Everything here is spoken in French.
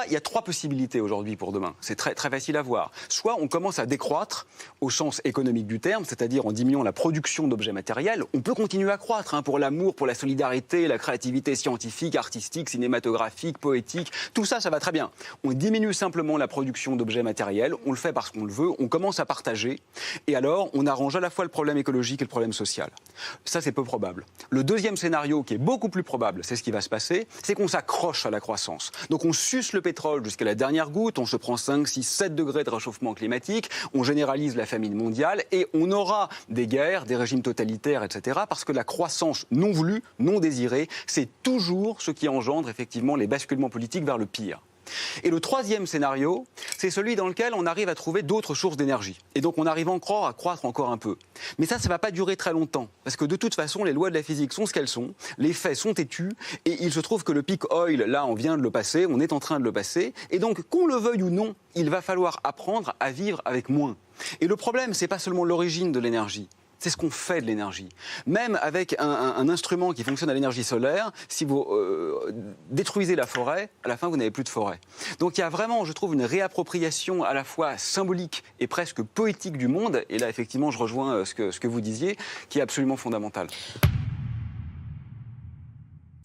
Il y a trois possibilités aujourd'hui pour demain. C'est très, très facile à voir. Soit on commence à décroître au sens économique du terme, c'est-à-dire en diminuant la production d'objets matériels. On peut continuer à croître pour l'amour, pour la solidarité, la créativité scientifique, artistique, cinématographique, poétique. Tout ça, ça va très bien. On diminue simplement la production d'objets matériels. On le fait parce qu'on le veut. On commence à partager. Et alors, on arrange à la fois le problème écologique et le problème social. Ça, c'est peu probable. Le deuxième scénario, qui est beaucoup plus probable, c'est ce qui va se passer, c'est qu'on s'accroche à la croissance. Donc on suce le pétrole jusqu'à la dernière goutte, on se prend 5, 6, 7 degrés de réchauffement climatique, on généralise la famine mondiale et on aura des guerres, des régimes totalitaires, etc. Parce que la croissance non voulue, non désirée, c'est toujours ce qui engendre effectivement les basculements politiques vers le pire. Et le troisième scénario, c'est celui dans lequel on arrive à trouver d'autres sources d'énergie. Et donc on arrive encore à croître encore un peu. Mais ça ne va pas durer très longtemps. Parce que de toute façon, les lois de la physique sont ce qu'elles sont. Les faits sont têtus. Et il se trouve que le peak oil, là, on vient de le passer. On est en train de le passer. Et donc, qu'on le veuille ou non, il va falloir apprendre à vivre avec moins. Et le problème, ce n'est pas seulement l'origine de l'énergie. C'est ce qu'on fait de l'énergie. Même avec un instrument qui fonctionne à l'énergie solaire, si vous détruisez la forêt, à la fin, vous n'avez plus de forêt. Donc il y a vraiment, je trouve, une réappropriation à la fois symbolique et presque poétique du monde. Et là, effectivement, je rejoins ce que vous disiez, qui est absolument fondamental.